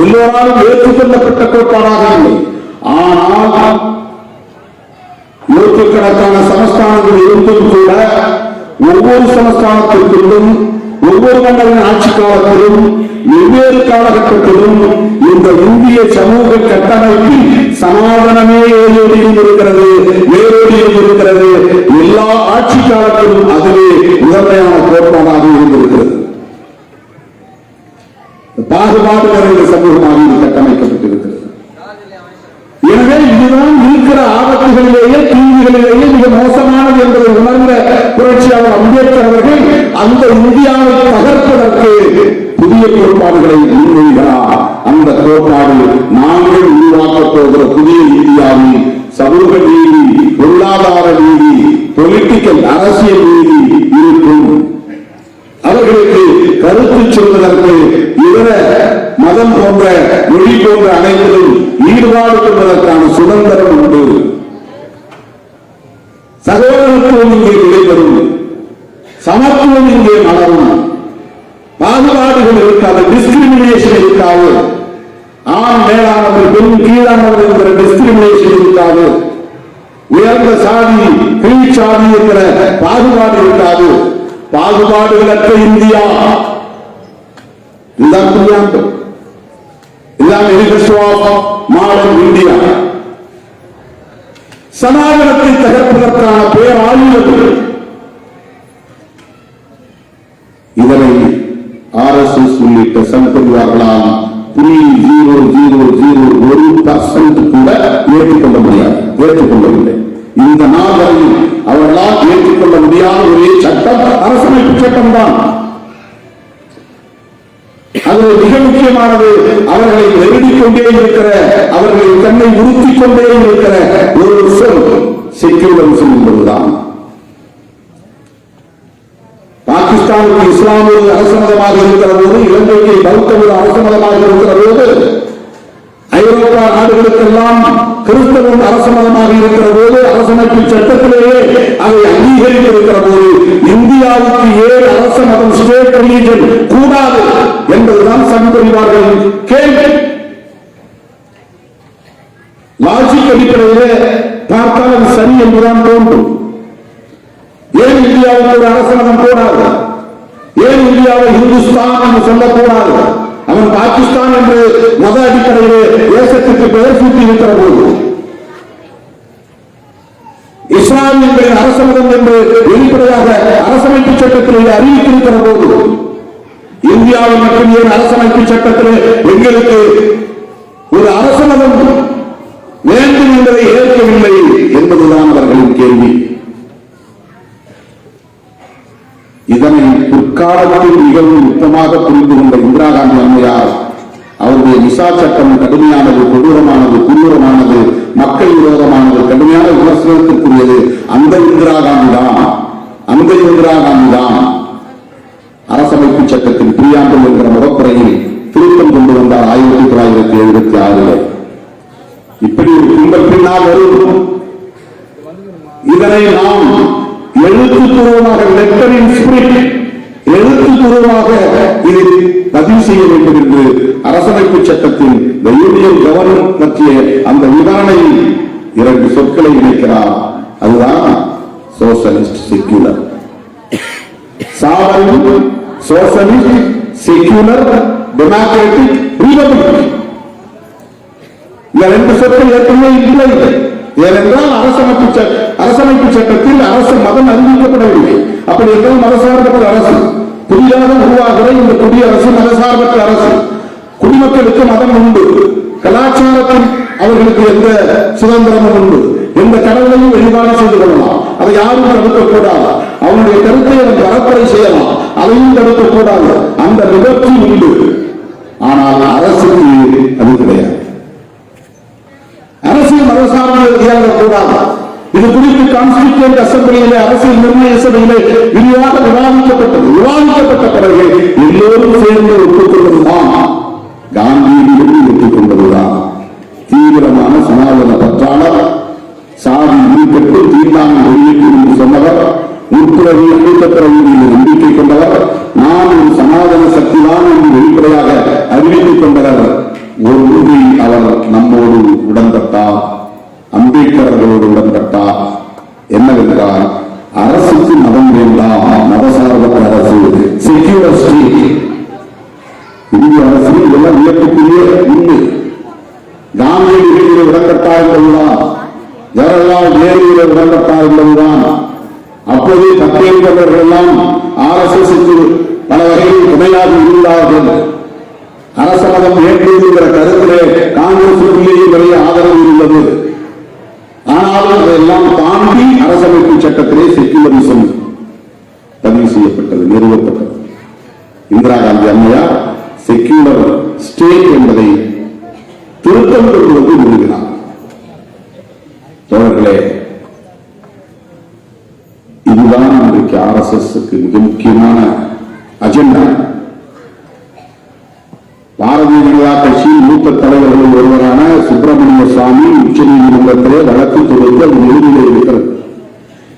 எல்லோராலும் ஏற்றுக்கொள்ளப்பட்ட கோட்பாடாக இல்லை. ஆனால் நூற்றுக்கணக்கான சமஸ்தானங்கள் இருந்தும் கூட ஒவ்வொரு சமஸ்தானத்திற்கும் ஒவ்வொரு மன்னரின் ஆட்சி காலத்திலும் வெவ்வேறு காலகட்டத்திலும் இந்த இந்திய சமூக கட்டமைப்பில் சனாதனமே ஏறோடியும் இருக்கிறது, வேரோடியும் இருக்கிறது. எல்லா ஆட்சி காலத்திலும் அதுவே முதன்மையான கோட்பாடாக இருந்திருக்கிறது. பாகுபாடு நிறைந்த சமூகமாக இது கட்டமைக்கப்பட்டிருக்கிறது. எனவே இதுதான் இருக்கிற ஆபத்துகளிலேயே தீங்குகளிலேயே மிக மோசமானது என்பதை உணர்ந்த புரட்சியாளர் அம்பேத்கர் அவர்கள் அந்த இந்தியாவை தகர்ப்பதற்கு புதிய கோட்பாடுகளை முன்மொழிகிறார். அந்த கோட்பாடு நாங்கள் உருவாக்கப் போகிற புதிய இந்தியாவில் சமூக நீதி, பொருளாதார நீதி, பொலிட்டிக்கல் அரசியல் நீதி இருக்கும். அவர்களுக்கு கருத்து சொல்வதற்கு இதர மதம் போன்ற மொழி போன்ற அனைத்திலும் ஈடுபாடு கொள்வதற்கான சுதந்திரம் உண்டு. சகோதரத்துவம் இங்கே விடைபெறும், சமத்துவம் இங்கே மலரும், பாகுபாடுகள் இருக்காது, டிஸ்கிரிமினேஷன் இருக்காது, ஆண் மேலானவர் பெண் கீழானவர் என்கிற டிஸ்கிரிமினேஷன் இருக்காது, உயர்ந்த சாதி கீழ் சாதி என்கிற பாகுபாடு இருக்காது. பாகுபாடுகளற்ற இந்தியா, இதுதான் புரியாமல், இதுதான் மாடர்ன் இந்தியா. சனாதனத்தை தகர்ப்பதற்கான பேராயுதங்கள். இதனை RSS உள்ளிட்ட சங்கங்களால் 0.001% கூட ஏற்றுக்கொள்ள முடியாது, ஏற்றுக்கொள்ளவில்லை. இந்த நாளில் அவர்களால் ஏற்றுக்கொள்ள முடியாத ஒரே சட்டம் அரசமைப்பு சட்டம் தான். அதில் மிக முக்கியமானது அவர்களை நெருடிக் கொண்டே இருக்கிற, அவர்களை தன்னை உறுத்திக் கொண்டே இருக்கிற ஒரு சொல் செக்யூலரிசம் என்பதுதான். பாகிஸ்தானுக்கு இஸ்லாம் ஒரு அரச மதமாக இருக்கிற போது, இலங்கைக்கு பௌத்தம் ஒரு அரச மதமாக இருக்கிற போது, ஐரோப்பா நாடுகளுக்கெல்லாம் கிறிஸ்தவம் அரச மதமாக இருக்கிற போது, அரசமைப்பு சட்டத்திலேயே அதை அங்கீகரித்திருக்கிற போது, இந்தியாவுக்கு ஏன் அரச மதம் ஸ்டேட் ரிலீஜன் கூடாது என்பதுதான் சம்பரிவார்களின் கேள்வி. லாஜிக் அடிப்படையில் பார்த்தால் அது சரி என்றுதான் தோன்றும். ஏன் இந்தியாவுக்கு ஒரு அரச மதம் கூடாது? ஏன் இந்தியாவை இந்துஸ்தான் என்று சொல்லக்கூடாது? அவன் பாகிஸ்தான் என்று மத அடிப்படையிலே தேசத்திற்கு பெயர் சூட்டி இருக்கிற போது, இஸ்லாமியர்களின் அரச மதம் என்று வெளிப்படையாக அரசமைப்பு சட்டத்திலே அறிவித்திருக்கிற போது, இந்தியாவில் மட்டும் ஏன் அரசமைப்பு சட்டத்திலே எங்களுக்கு ஒரு அரச மதம் வேண்டும் என்பதை ஏற்கவில்லை என்பதுதான் அவர்களின் கேள்வி. இதனை பிற்காலத்தில் மிகவும் யுத்தமாக புரிந்து கொண்ட இந்திரா காந்தி அம்மையார் அவருடைய விசா சட்டம் கடுமையானது, கொடூரமானது, குரூரமானது, மக்கள் விரோதமானது, கடுமையான விமர்சனத்திற்குரியது. அந்த இந்திரா காந்தி தான் அரசமைப்பு சட்டத்தின் பிரியாம்பல் என்கிற முகப்புறையில் திருத்தம் கொண்டு வந்தார் 1976. இப்படி ஒரு கும்பல் பின்னால் வரும். இதனை நாம் எழுத்துப்பூர்வமாக லெட்டரின் ஸ்பிரிட், எழுத்துப்பூர்வமாக இதில் பதிவு செய்ய வேண்டும் என்று அரசமைப்பு சட்டத்தின் யூனியன் கவர்மெண்ட் பற்றிய அந்த விவரணையில் 2 சொற்களை இணைக்கிறார். அதுதான் socialist secular. Sovereign socialist secular democratic republic. இந்த 2 சொற்கள் ஏற்கனவே இல்லை. ஏனென்றால் அரசமைப்பு சட்டத்தில் அரசு மதம் அறிவிக்கப்படவில்லை. அப்படி என்றால் மதசார்பற்ற அரசு, புதிதாக உருவாகிற இந்த குடியரசு மதசார்பற்ற அரசு. குடிமக்களுக்கு மதம் உண்டு, கலாச்சாரத்தில் அவர்களுக்கு எந்த சுதந்திரமும் உண்டு, எந்த கடவுளையும் வழிபாடு செய்து கொள்ளலாம், அதை யாரும் தடுக்கக்கூடாது. அவனுடைய கருத்தை அவன் பரப்புரை செய்யலாம், அதையும் தடுக்கக்கூடாது. அந்த நிகழ்ச்சி உண்டு. ஆனால் அரசுக்கு அது கிடையாது. அரசியல் மதசார்பு இயங்கக்கூடாது. இது குறித்து கான்ஸ்டிடியூயன்ட் அசெம்பிளியிலே, அரசியல் நிர்ணய சபையிலே விரிவாக விவாதிக்கப்பட்ட பிறகு எல்லோரும் சேர்ந்து ஒப்புக்கொள்வதுதான், காந்தியிலிருந்து ஒப்புக்கொண்டதுதான். தீவிரமான சனாதன பற்றாளர், சாதி நீக்கத்து தீண்டாமை வெளியேற்று என்று சொன்னவர், உட்புறவி கூட்டப்பிரதியில் நம்பிக்கை கொண்டவர், நான் ஒரு சனாதன சக்திதான் என்று வெளிப்படையாக அறிவித்துக் கொண்டவர். ஒரு உறுதி அவர் நம்மோடு உடன்பட்டார், அம்பேத்கர் அவர்களோடு உடன்பட்டார். என்னவென்றால் அரசுக்கு மதம் வேண்டாம், மதசார்பற்ற அரசு, செக்யூலர் இதெல்லாம் வியப்புக்குரிய உண்மை. காந்தியடிகளில் விடக்கட்டார் என்பதுதான், ஜவஹர்லால் நேருவில விடக்கட்டார் என்பதுதான். அப்போது பட்டேல்வர்கள் எல்லாம் RSS பல வகையில் துணையாக இருந்தார்கள். அரச மதம் ஏற்றுகிற கருத்திலே காங்கிரசுக்குள்ளேயே நிறைய ஆதரவு இருந்தது. ஆனாலும் அதையெல்லாம் தாண்டி அரசமைப்பு சட்டத்திலே செக்குலரிசம் பதிவு செய்யப்பட்டது, நிறுவப்பட்டது. இந்திரா காந்தி அம்மையார் செக்குலர் ஸ்டேட் என்பதை திருத்தம் கொண்டு வந்து நிறுவினார். தோழர்களே, இதுதான் இன்றைக்கு RSSக்கு மிக முக்கியமான அஜெண்டா. பாரதிய ஜனதா கட்சியின் மூத்த தலைவர்கள் ஒருவரான சுப்பிரமணிய சுவாமி உச்ச நீதிமன்றத்திலே வழக்கு தொடுத்து அது நிறுவனம் இருக்கிறது.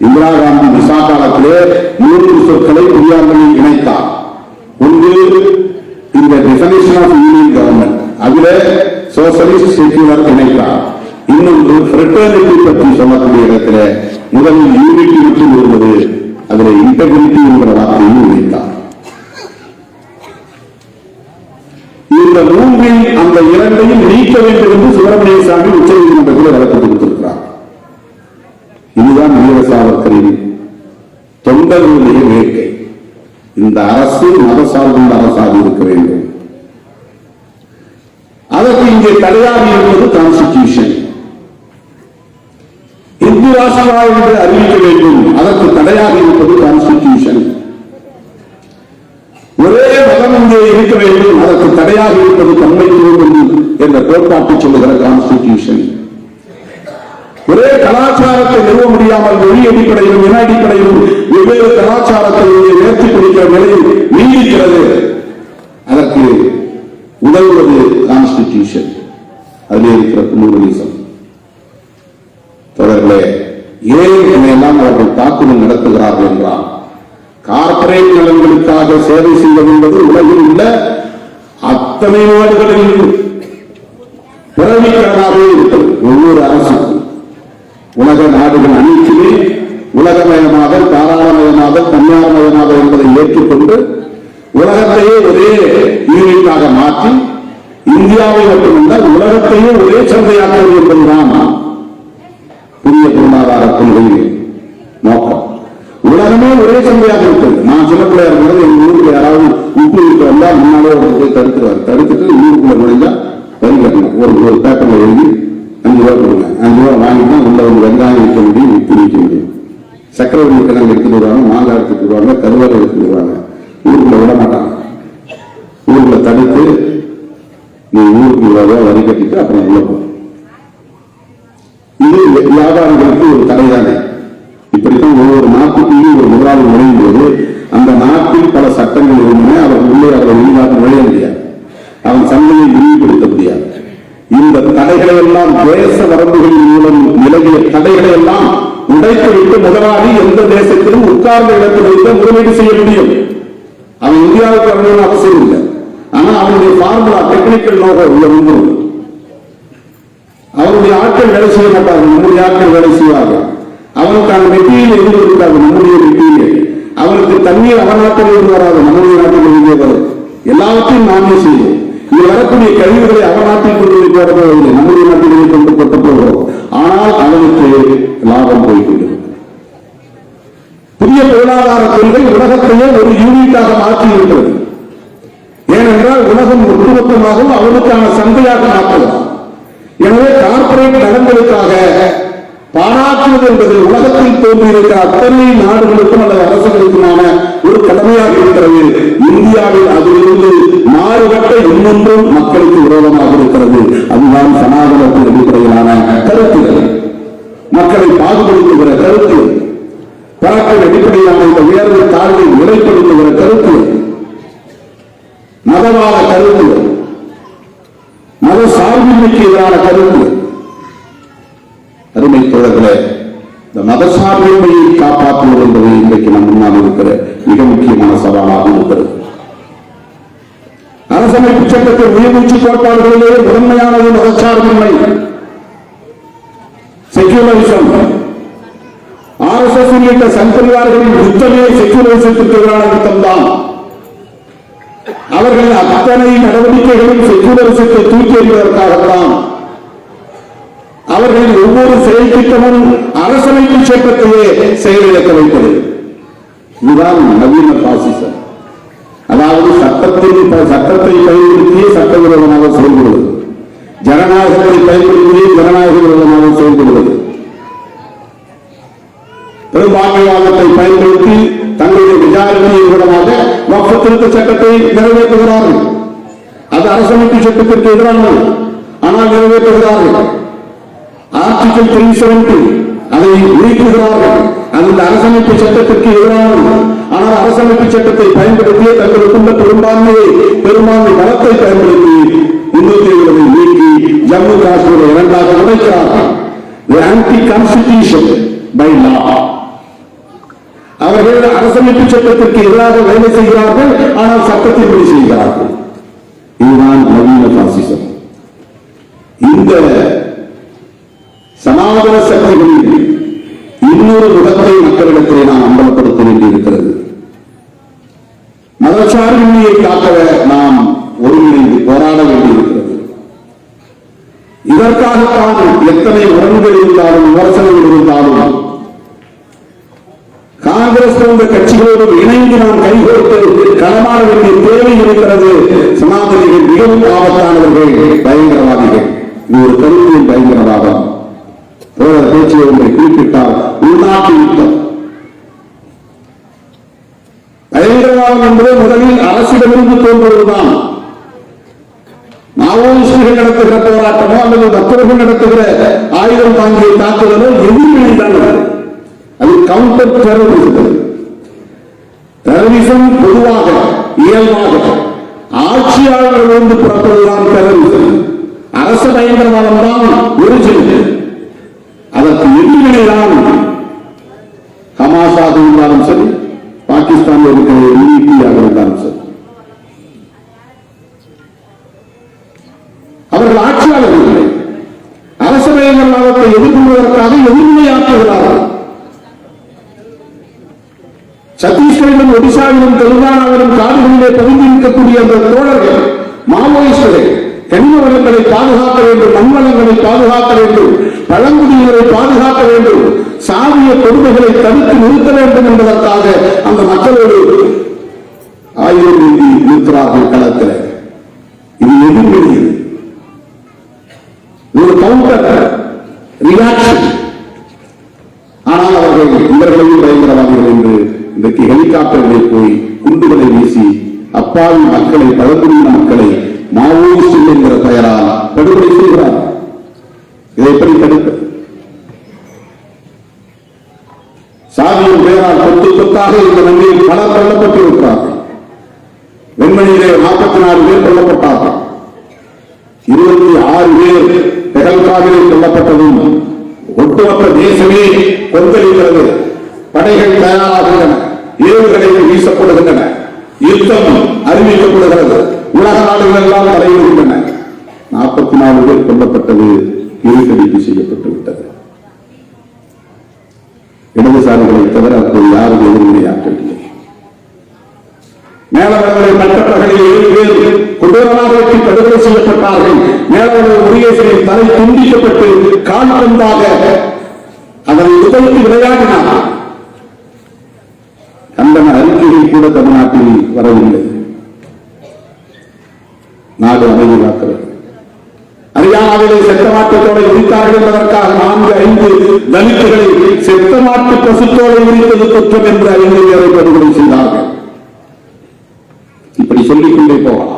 இந்திரா காந்தி விசா காலத்திலே 3 சொற்களை பெரியார்களில் இணைத்தார். ஒன்று இந்த டெஃபினிஷன் ஆஃப் யூனியன் கவர்மெண்ட், அதிலே சோசியலிஸ்ட் செக்யூலர் இணைத்தார். இன்னொன்று ஃப்ரெட்டர்னிட்டி பற்றி சொல்லக்கூடிய இடத்துல முதலில் யூனிட்டி மட்டும் இருந்தது, அதில் இன்டெகிரிட்டி என்கிற வார்த்தையும் இணைத்தார். இந்த மூன்றில் அந்த இரண்டையும் நீக்க வேண்டும் என்று சுப்பிரமணிய சாமி உச்ச நீதிமன்றத்தில் வழக்கு கொடுத்திருக்கிறார். இதுதான் வீர சாவர்கரின் தொண்டர்களுடைய வேட்கை. இந்த அரசு மதசார்புள்ள அரசாக இருக்க வேண்டும். அதற்கு இங்கே தடையாக இருப்பது கான்ஸ்டிடியூஷன். இந்து ராஷ்டிரா என்று அறிவிக்க வேண்டும், அதற்கு தடையாக இருப்பது கான்ஸ்டிடியூஷன். ஒரே மதம் இங்கே இருக்க வேண்டும், அதற்கு தடையாக இருப்பது தன்மைத்துவம் என்ற கோட்பாட்டை சொல்லுகிற கான்ஸ்டிடியூஷன். ஒரே கலாச்சாரத்தை நிறுவ முடியாமல் மொழி அடிப்படையிலும் இன அடிப்படையிலும் வெவ்வேறு கலாச்சாரத்தை உயர்த்தி பிடிக்கிற நிலையில் நீடிக்கிறது, அதற்கு உதவுவது கான்ஸ்டிடியூஷன். அதில் இருக்கிற குமுறலிசம். தொடர்களே, ஏன் எல்லாம் அவர்கள் தாக்குதல் நடத்துகிறார்கள் என்றால், கார்பரேட் நலன்களுக்காக சேவை செய்வது என்பது உலகில் உள்ள அத்தனை நாடுகளில் பிறவிக்கிறதாகவே இருக்கிறது. ஒவ்வொரு அரசுக்கும் உலக நாடுகள் அனைத்துமே உலகமயமாக, தாராளமயமாக, தனியார்மயமாக என்பதை ஏற்றுக்கொண்டு உலகத்தையே ஒரே யூனிட்டாக மாற்றி இந்தியாவை மட்டுமல்ல உலகத்தையே ஒரே சந்தையாக்குவது என்பதுதான் புதிய பொருளாதார கொள்கையின் நோக்கம். உலகமே ஒரே சந்தையாக இருக்கிறது. நான் சின்ன பிள்ளையா இருக்கிறது, எங்க ஊருக்கு யாராவது உப்பு வீட்டு வந்தா முன்னாலே போய் தடுத்துட்டு ஊருக்குள்ள நுழைஞ்சா வரி கட்டணும். ஒரு பேப்பர்ல எழுதி 5 ரூபா கொடுங்க, 5 ரூபா வாங்கினா உள்ள ஒரு வெங்காயம் விற்க முடியும், உப்பு விற்க முடியும். சக்கரை கிழங்கு எடுத்துட்டு வருவாங்க, மாங்காய் எடுத்துட்டு வருவாங்க, கருவாடு எடுத்துட்டு வருவாங்க. ஊருக்குள்ள விட மாட்டாங்க. ஊருக்குள்ள தடுத்து நீ ஊருக்கு வரி கட்டிட்டு அப்புறம் உள்ள போ. இது வியாபாரிகளுக்கு ஒரு தடைதானே. இப்படித்தான் ஒவ்வொரு நாட்டுக்குள்ளேயும் ஒரு முதலாளி நுழையும் போது அந்த நாட்டில் பல சட்டங்கள் இருந்தன. அவர் உள்ளே அவரை வெளிநாட்டு நுழைய முடியாது, அவன் சந்தையை விரிவுபடுத்த முடியாது. இந்த தடைகளை எல்லாம் தேச வரம்புகளின் மூலம் நிலவிய தடைகளை எல்லாம் உடைத்துவிட்டு முதலாளி எந்த தேசத்திலும் உட்கார்ந்த இடத்தில் வைத்து முதலீடு செய்ய முடியும். அவன் இந்தியாவுக்கு வரணும்னு அவசியம் இல்லை. ஆனா அவனுடைய ஃபார்முலா டெக்னிக்கல் நோக உள்ள உண்டு. அவருடைய ஆட்கள் வேலை செய்ய மாட்டார்கள், நம்முடைய ஆட்கள் வேலை செய்வார்கள். அவனுக்கான மெட்டீரியல் எதிர்ப்பு இருக்காது, நம்முடைய மெட்டீரியல். அவனுக்கு தண்ணீர் அவன் நாட்டில் இருந்து வராது, நம்முடைய நாட்டில் இருந்து வரும். எல்லாவற்றையும் நாமே செய்வோம். இங்கு வரக்கூடிய கழிவுகளை அவன் நாட்டில் கொண்டு போவதில்லை, நம்முடைய நாட்டிலே கொண்டு கொட்ட போகிறோம். ஆனால் அவனுக்கு லாபம் போய்கொண்டிருக்கிறது. புதிய பொருளாதார கொள்கை உலகத்தையே ஒரு யூனிட்டாக மாற்றி இருக்கிறது. ஏனென்றால் உலகம் ஒட்டுமொத்தமாகவும் அவனுக்கான சந்தையாக மாற்றுகிறார். எனவே கார்பரேட் நலன்களுக்காக பாராட்டுவது என்பது உலகத்தில் தோன்றியிருக்கிற அத்தனை நாடுகளுக்கும் அல்லது அரசுகளுக்குமான ஒரு கடமையாக இருக்கிறது. இந்தியாவில் அதிலிருந்து மாறுபட்ட இன்னொன்றும் மக்களுக்கு விரோதமாக இருக்கிறது. அதுதான் சனாதனத்தின் அடிப்படையிலான கருத்துகள், மக்களை பாகுபடுத்துகிற கருத்து, பறக்கின் அடிப்படையிலான இந்த உயர்வு தாழ்வை நிலைப்படுத்துகிற கருத்து, மதவாத கருத்து, மத சார்பின்மைக்கு எதிரான கருத்து. அருமை தோழர்களே, இந்த மதசார்பின்மையை காப்பாற்றுவது என்பது இன்றைக்கு நம் முன்னால் இருக்கிற மிக முக்கியமான சவாலாக இருக்கிறது. அரசமைப்பு சட்டத்தின் உயர்மூச்சு கோட்பாடுகளிலே முதன்மையானது மதசார்பின்மை, செக்யூலரிசம். RSS உள்ளிட்ட சங் பரிவார்களின் யுத்தமே செக்யூலரிசத்திற்கு எதிரான யுத்தம் தான். அவர்கள் அத்தனை நடவடிக்கைகளும் செக்குலரிசத்தை தூக்கி எறிவதற்காகத்தான் அவர்களின் ஒவ்வொரு செயல் திட்டமும் அரசமைப்பு சட்டத்தையே செயலிழக்க வைப்பது. இதுதான் நவீன பாசிசம். அதாவது சட்டத்தை பயன்படுத்தியே சட்டவிரோதமாக செயல்படுவது, ஜனநாயகத்தை பயன்படுத்தியே ஜனநாயக விரோதமாக செயல்படுவது, பெரும்பான்மைவாதத்தை பயன்படுத்தி தங்களுடைய மெஜாரிட்டியின் மூலமாக வக்ஃப் திருத்த சட்டத்தை நிறைவேற்றுகிறார்கள். அது அரசமைப்பு சட்டத்திற்கு எதிரானது, ஆனால் நிறைவேற்றுகிறார்கள். ஆர்டிகல் 370 அதை நீக்குகிறார்கள். அந்த அரசமைப்பு சட்டத்திற்கு எதிரானது, ஆனால் அரசமைப்பு சட்டத்தை பயன்படுத்திய தங்களுக்குள்ள பெரும்பான்மை பலத்தை பயன்படுத்தி 370 நீக்கி ஜம்மு காஷ்மீரை இரண்டாக உடைக்கிறார்கள். Anti constitution by law. அவர்கள் அரசமைப்பு சட்டத்திற்கு எதிராக வேலை செய்கிறார்கள், ஆனால் சட்டத்தின்படி செய்கிறார்கள். இதுதான் நவீன பாசிசம். இந்த சனாதன சக்திகளில் இன்னொரு முகத்தை மக்களிடத்திலே நாம் அம்பலப்படுத்த வேண்டியிருக்கிறது. மதச்சார்பின்மையை காக்க நாம் ஒருங்கிணைந்து போராட வேண்டியிருக்கிறது. இதற்காகத்தான் எத்தனை உறவுகள் இருந்தாலும் விமர்சனங்கள் இருந்தாலும் காங்கிரஸ் போன்ற கட்சிகளோடு இணைந்து நாம் கைகோர்த்து களமாட வேண்டிய தேவை இருக்கிறது. சனாதனிகள் மிகவும் ஆபத்தானவர்கள், பயங்கரவாதிகள். இது ஒரு கருத்தின் பயங்கரவாதம். பேச்சில் ஒன்றை குறிப்பிட்டால் உள்நாட்டு யுத்தம். பயங்கரவாதம் என்பது முதலில் அரசிடமிருந்து தோன்றுவதுதான். மாவோயிஸ்டுகள் நடத்துகிற போராட்டமோ அல்லது மற்றவர்கள் நடத்துகிற ஆயுதம் தாங்கிய தாக்குதலோ எதிர்வினைதான். அது கவுண்டர் டெரரிசம். டெரரிசம் பொதுவாக இயல்பாக ஆட்சியாளர்களிலிருந்து புறப்படுவதுதான் டெரரிசம். அரச பயங்கரவாதம் தான் ஒரிஜினல். அதற்கு எதிர்வினைதான் ஹமாஸாக இருந்தாலும் சரி, பாகிஸ்தானில் இருக்கிற யூனிட்டியாக இருந்தாலும் சரி. அவர்கள் ஆட்சியாளர்கள் அரச பயங்கரவாதத்தை எதிர்கொள்வதற்காக எதிர்வினையாற்றுகிறார்கள். சத்தீஸ்கரிலும் ஒடிசாவிலும் தெலுங்கானாவிலும் காடுகளிலே பதுங்கியிருக்கக்கூடிய அந்த தோழர்கள் மாவோயிஸ்டுகள் கனிம வளங்களை பாதுகாக்க வேண்டும், மண் வளங்களை பாதுகாக்க வேண்டும், பழங்குடியினரை பாதுகாக்க வேண்டும், சாதிய கொடுமைகளை தடுத்து நிறுத்த வேண்டும் என்பதற்காக அந்த மக்களோடு ஆயுதம் ஏந்தி நிற்கிறார்கள் களத்தில். இது எதிர்வினை, ஒரு கவுண்டர் ரியாக்ஷன். ஆனால் அவர்கள் இவர்களையும் பயங்கரவாதிகள் என்று இன்றைக்கு ஹெலிகாப்டர்களை போய் குண்டுகளை வீசி அப்பாவி மக்களை, பழங்குடியின மக்களை மாவோயிஸ்ட் என்கிற பெயரால் படுகொலை செய்கிறார். இதை எப்படி தடுப்பது? சாதியின் பெயரால் கொத்து கொத்தாக இந்த நன்மையில் பலர் கொல்லப்பட்டிருக்கிறார்கள். வெண்மணியிலே 44 பேர் கொல்லப்பட்டார்கள். 26 பேர் பெகல்காவிலே கொல்லப்பட்டதும் ஒட்டுமொத்த தேசமே கொந்தளிக்கிறது. படைகள் தயாராகின்றன, ஏவுகணைகள் வீசப்படுகின்றன, யுத்தம் அறிவிக்கப்படுகிறது, உலக நாடுகள் எல்லாம் தலையிடுகின்றன. 44 பேர் கொல்லப்பட்டது இருட்டடிப்பு செய்யப்பட்டு விட்டது. இடதுசாரிகளை தவிர அப்போது யாரும் எதிர்வினையாற்றவில்லை. மேலவர்களை மற்றவர்களில் 7 பேர் கொடூரமாக வெட்டி படுகொலை செய்யப்பட்டார்கள். மேலவர்கள் முருகேசனின் தலை துண்டிக்கப்பட்டு கால் பந்தாக அதனை உதவித்து விளையாடினார். கண்டன அறிக்கைகள் கூட தமிழ்நாட்டில் வரவில்லை. நாடு அமைதி காக்கிறது. ஹரியானாவிலே செத்த மாட்டுத்தோலை உரித்தார்கள் என்பதற்காக 4-5 தலித்துகளை செத்த மாட்டு பசுத்தோலை உரித்தது குற்றம் என்று 5 பேரை படுகொலை செய்தார்கள். இப்படி சொல்லிக்கொண்டே போகலாம்.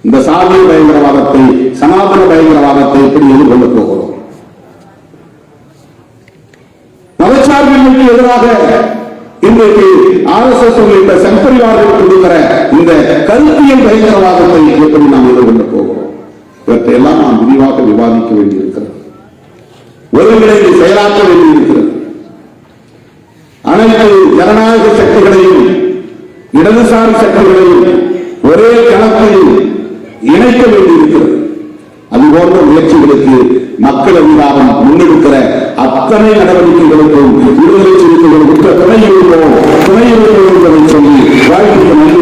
இந்த சாதிய பயங்கரவாதத்தை, சனாதன பயங்கரவாதத்தை எப்படி எதிர்கொள்ளப் போகிறோம்? மதச்சார்பின்மைக்கு எதிராக இன்றைக்கு RSS உள்ளிட்ட செம்பரிவார்கள் கொடுக்கிற இந்த கருத்தியல் பயங்கரவாதத்தை எப்படி நாம் எதிர்கொள்ளப் போகிறோம்? இவற்றையெல்லாம் நாம் விரிவாக விவாதிக்க வேண்டியிருக்கிறது. ஒருங்கிணைந்து செயலாற்ற வேண்டியிருக்கிறது. அனைத்து ஜனநாயக சக்திகளையும் இடதுசாரி சக்திகளையும் ஒரே கணக்கில் இணைக்க வேண்டியிருக்கிறது. அதுபோன்ற முயற்சிகளுக்கு மக்கள் அதிகாரம் முன்னெடுக்கிற அத்தனை நடவடிக்கைகளுக்கும் விடுதலை சிறுத்தைகள் துணை இருப்போம் என்பதை சொல்லி வாழ்க்கை நன்றி